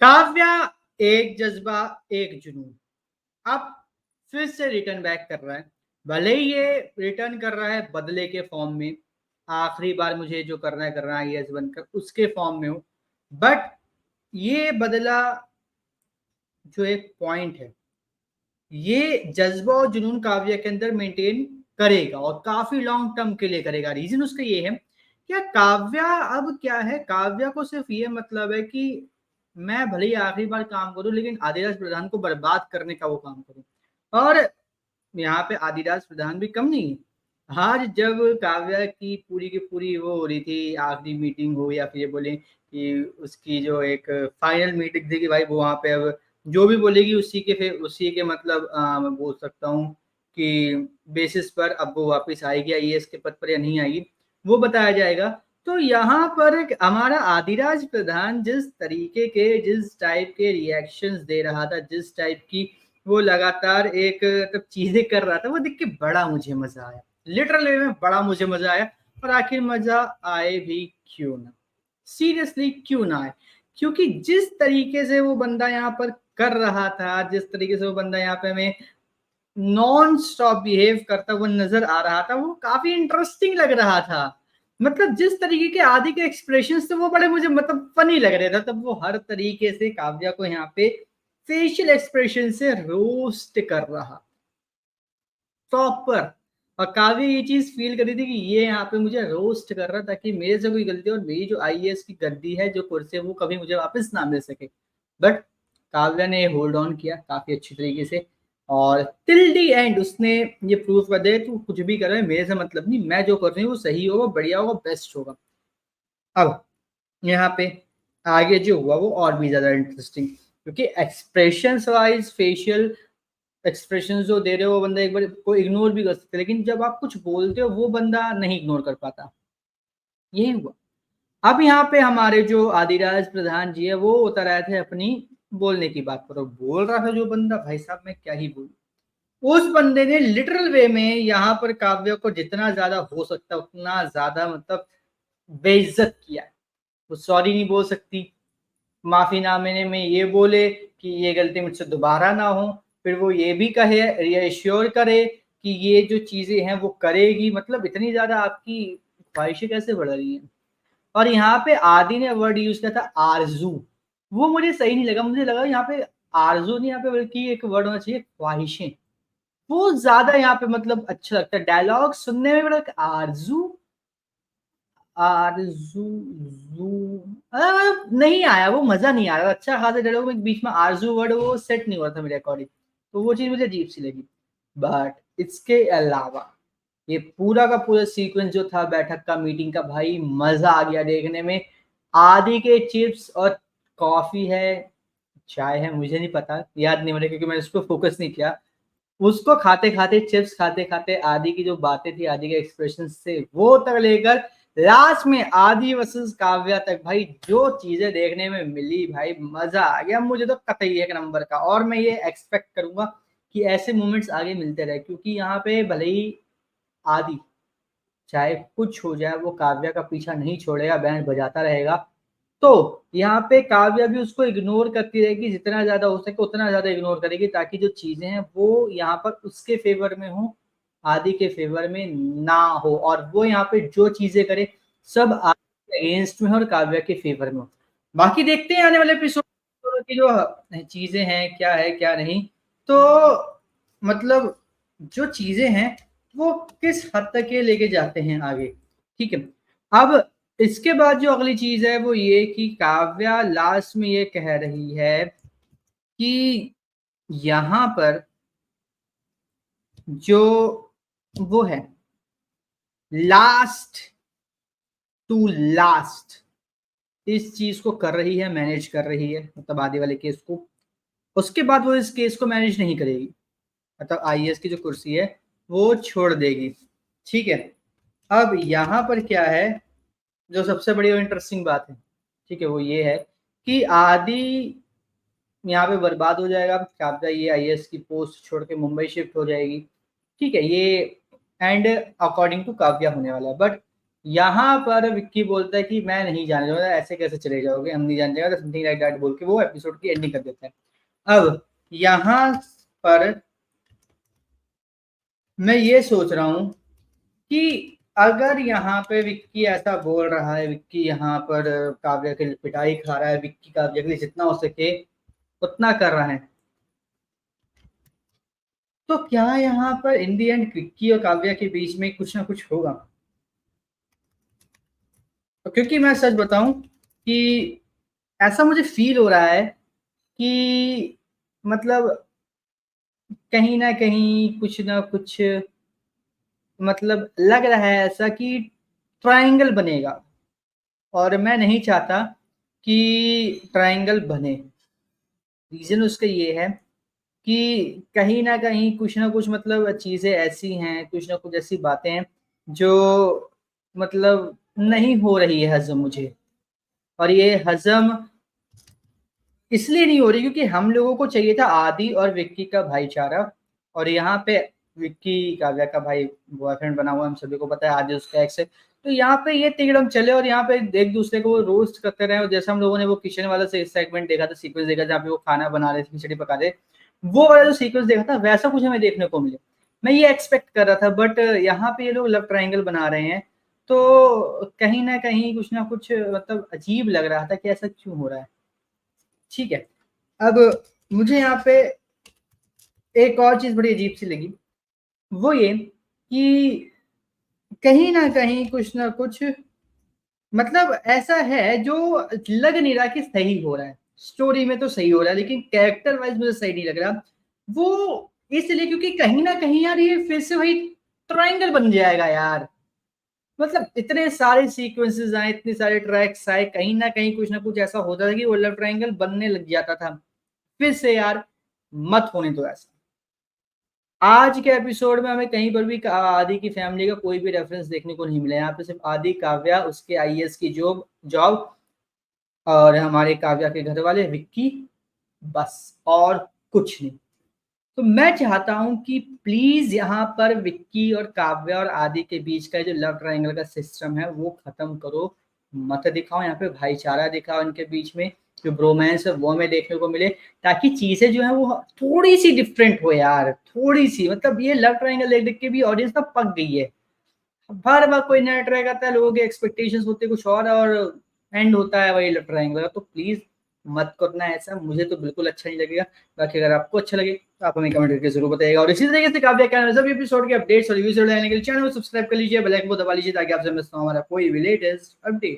काव्या एक जज्बा एक जुनून अब फिर से रिटर्न बैक कर रहा है। भले ही ये रिटर्न कर रहा है बदले के फॉर्म में, आखिरी बार मुझे जो करना है आईएएस बनकर उसके फॉर्म में हो, बट ये बदला जो एक पॉइंट है, ये जज्बा और जुनून काव्या के अंदर मेंटेन करेगा और काफी लॉन्ग टर्म के लिए करेगा। रीजन उसका ये है, क्या काव्या अब क्या है, काव्या को सिर्फ ये मतलब है कि मैं भले ही आखिरी बार काम करूं लेकिन आदिराज प्रधान को बर्बाद करने का वो काम करूं। और यहाँ पे आदिराज प्रधान भी कम नहीं है। आज जब काव्या की पूरी वो हो रही थी, आखिरी मीटिंग हो या फिर ये बोले कि उसकी जो एक फाइनल मीटिंग थी कि भाई वो वहां पे अब जो भी बोलेगी उसी के फिर उसी के मतलब मैं बोल सकता हूँ कि बेसिस पर अब वो वापस आएगी आईएएस के पद पर या नहीं आएगी, वो बताया जाएगा। तो यहाँ पर हमारा आदिराज प्रधान जिस टाइप के रिएक्शंस दे रहा था, जिस टाइप की वो लगातार एक तब चीजें कर रहा था, वो देख के बड़ा मुझे मजा आया, लिटरल वे में बड़ा मुझे मजा आया। और आखिर मजा आए भी क्यों ना, सीरियसली क्यों ना आए, क्योंकि जिस तरीके से वो बंदा यहाँ पर कर रहा था, जिस तरीके से वो बंदा यहाँ पे हमें नॉन स्टॉप बिहेव करता हुआ नजर आ रहा था, वो काफी इंटरेस्टिंग लग रहा था। मतलब जिस तरीके के आदि के एक्सप्रेशन थे वो बड़े मुझे मतलब फनी लग रहे थे, तब वो हर तरीके से काव्या को यहाँ पे फेशियल एक्सप्रेशन से रोस्ट कर रहा प्रॉपर। और काव्य ये चीज फील कर रही थी कि ये यहाँ पे मुझे रोस्ट कर रहा ताकि मेरे से कोई गलती और मेरी जो आईएएस की गद्दी है, जो कुर्सी है, वो कभी मुझे वापस ना मिल सके। बट काव्या ने होल्ड ऑन किया काफी अच्छी तरीके से और टिल दी एंड उसने ये प्रूव कर दिया तू कुछ भी कर रहा है मेरे से मतलब नहीं, मैं जो कर रही हूँ वो सही होगा, बढ़िया होगा, बेस्ट होगा। अब यहाँ पे आगे जो हुआ वो और भी ज्यादा इंटरेस्टिंग, क्योंकि एक्सप्रेशन वाइज फेशियल एक्सप्रेशन जो दे रहे हो वो बंदा एक बार को इग्नोर भी कर सकते, लेकिन जब आप कुछ बोलते हो वो बंदा नहीं इग्नोर कर पाता। यही हुआ। अब यहाँ पे हमारे जो आदिराज प्रधान जी है वो उतर आए थे अपनी बोलने की बात पर, बोल रहा था जो बंदा, भाई साहब मैं क्या ही बोलूं, उस बंदे ने लिटरल वे में यहाँ पर काव्य को जितना ज्यादा हो सकता उतना ज्यादा मतलब बेइज्जत किया। वो सॉरी नहीं बोल सकती, माफीनामे में ये बोले कि ये गलती मुझसे दोबारा ना हो, फिर वो ये भी कहे, रिएश्योर करे कि ये जो चीजें हैं वो करेगी। मतलब इतनी ज्यादा आपकी ख्वाहिशें कैसे बढ़ रही हैं। और यहाँ पे आदि ने वर्ड यूज किया था आरजू, वो मुझे सही नहीं लगा, मुझे लगा यहाँ पे आरजू नहीं, यहाँ पे बल्कि एक वर्ड होना चाहिए ख्वाहिशें, वो ज्यादा यहाँ पे मतलब अच्छा लगता है डायलॉग सुनने में। बड़ा आरजू आरज़ू ज़ू नहीं आया, वो मजा नहीं आया, अच्छा खासा डायलॉग में बीच में आरज़ू वर्ड वो सेट नहीं हुआ था मेरे अकॉर्डिंग, तो वो चीज मुझे अजीब सी लगी। बट इसके अलावा ये पूरा का पूरा सीक्वेंस जो था बैठक का, मीटिंग का, भाई मजा आ गया देखने में। आदि के चिप्स और कॉफी है, चाय है, मुझे नहीं पता, याद नहीं मुझे क्योंकि मैंने उसको फोकस नहीं किया। उसको खाते खाते चिप्स खाते खाते आदि की जो बातें थी, आदि के एक्सप्रेशन से वो तक लेकर लास्ट में आदि वर्सेस काव्या तक, भाई जो चीजें देखने में मिली भाई मजा आ गया मुझे तो कतई एक नंबर का। और मैं ये एक्सपेक्ट करूंगा कि ऐसे मोमेंट्स आगे मिलते रहे, क्योंकि यहाँ पे भले ही आदि चाहे कुछ हो जाए वो काव्या का पीछा नहीं छोड़ेगा, बैंड बजाता रहेगा। तो यहाँ पे काव्या भी उसको इग्नोर करती रहेगी, जितना ज्यादा हो सके उतना ज्यादा इग्नोर करेगी ताकि जो चीजें हैं वो यहाँ पर उसके फेवर में हो, आदि के फेवर में ना हो। और वो यहाँ पे जो चीजें करे सब आदि के अगेंस्ट में हो और काव्या के फेवर में हो। बाकी देखते हैं आने वाले एपिसोड की जो चीजें हैं क्या है क्या नहीं। तो मतलब जो चीजें हैं वो किस हद तक ये लेके जाते हैं आगे, ठीक है। अब इसके बाद जो अगली चीज है वो ये कि काव्या लास्ट में ये कह रही है कि यहाँ पर जो वो है लास्ट टू लास्ट इस चीज को कर रही है, मैनेज कर रही है, मतलब आदि वाले केस को। उसके बाद वो इस केस को मैनेज नहीं करेगी, मतलब आईएएस की जो कुर्सी है वो छोड़ देगी, ठीक है। अब यहाँ पर क्या है जो सबसे बड़ी और इंटरेस्टिंग बात है, ठीक है, वो ये है कि आदि यहाँ पे बर्बाद हो जाएगा, काव्या ये आईएएस की पोस्ट छोड़ के मुंबई शिफ्ट हो जाएगी, ठीक है, ये एंड अकॉर्डिंग टू काव्या होने वाला है। बट यहाँ पर विक्की बोलता है कि मैं नहीं जाने दूंगा, ऐसे कैसे चले जाओगे, हम नहीं जाने देंगे, समथिंग लाइक दैट बोल के वो एपिसोड की एंडिंग कर देते हैं। अब यहाँ पर मैं ये सोच रहा हूँ कि अगर यहाँ पे विक्की ऐसा बोल रहा है, विक्की यहाँ पर काव्या की पिटाई खा रहा है, विक्की काव्या के लिए जितना हो सके उतना कर रहा है, तो क्या यहाँ पर इन दी एंड विक्की और काव्या के बीच में कुछ ना कुछ होगा? क्योंकि मैं सच बताऊं कि ऐसा मुझे फील हो रहा है कि मतलब कहीं ना कहीं कुछ ना कुछ, मतलब लग रहा है ऐसा कि ट्रायंगल बनेगा, और मैं नहीं चाहता कि ट्रायंगल बने। रीजन उसका ये है कि कहीं ना कहीं कुछ ना कुछ मतलब चीजें ऐसी हैं, कुछ ना कुछ ऐसी बातें हैं जो मतलब नहीं हो रही है हजम मुझे। और ये हजम इसलिए नहीं हो रही क्योंकि हम लोगों को चाहिए था आदि और विक्की का भाईचारा, और यहाँ पे विक्की काव्या का भाई बॉयफ्रेंड बना हुआ है, हम सभी को पता है, आदि उसका एक्स है। तो यहाँ पे ये तिकड़म चले और यहाँ पे एक दूसरे को रोस्ट करते रहे, और जैसे हम लोगों ने वो किचन वाला से सेगमेंट देखा था, सीक्वेंस देखा जहाँ पे वो खाना बना रहे थे, खिचड़ी पका रहे, वो वाला जो सीक्वेंस देखा था वैसा कुछ हमें देखने को मिले। मैं ये एक्सपेक्ट कर रहा था, बट यहाँ पे ये लोग लव ट्रायंगल बना रहे हैं, तो कहीं ना कुछ मतलब अजीब लग रहा था कि ऐसा क्यों हो रहा है। ठीक है, अब मुझे यहाँ पे एक और चीज बड़ी अजीब सी लगी, वो ये कि कहीं ना कहीं कुछ ना कुछ मतलब ऐसा है जो लग नहीं रहा कि सही हो रहा है। स्टोरी में तो सही हो रहा है लेकिन कैरेक्टर वाइज मुझे सही नहीं लग रहा। वो इसलिए क्योंकि कहीं ना कहीं यार ये फिर से वही ट्रायंगल बन जाएगा यार। मतलब इतने सारे सीक्वेंसेस आए, इतने सारे ट्रैक्स आए, कहीं ना कुछ ऐसा होता था कि वो लव ट्रायंगल बनने लग जाता था। फिर से यार मत होने दो ऐसा। आज के एपिसोड में हमें कहीं पर भी आदि की फैमिली का कोई भी रेफरेंस देखने को नहीं मिला। यहाँ पे सिर्फ आदि, काव्या, उसके आईएएस की जॉब जॉब और हमारे काव्या के घर वाले विक्की, बस और कुछ नहीं। तो मैं चाहता हूं कि प्लीज यहाँ पर विक्की और काव्या और आदि के बीच का जो लव ट्रायंगल का सिस्टम है वो खत्म करो, मत दिखाओ। यहाँ पे भाईचारा दिखाओ इनके बीच में, जो ब्रोमांस है वो हमें देखने को मिले, ताकि चीजें जो है वो थोड़ी सी डिफरेंट हो यार, थोड़ी सी। मतलब ये लव ट्रायंगल देख देख के भी ऑडियंस ना पक गई है। बार बार कोई नया ट्राई करता है, लोगों के एक्सपेक्टेशंस होते कुछ और एंड होता है वही लव ट्रायंगल। तो प्लीज मत करना ऐसा, मुझे तो बिल्कुल अच्छा नहीं लगेगा। बाकी अगर आपको अच्छा लगे तो आप हमें कमेंट करके जरूर बताइएगा, और इसी तरीके से काव्या क्या सभी एपिसोड के अपडेट्स और रिव्यूज लेने के लिए चैनल को सब्सक्राइब कर लीजिए, बेल आइकन को दबा लीजिए ताकि आपसे मिस ना हो हमारा कोई भी लेटेस्ट अपडेट।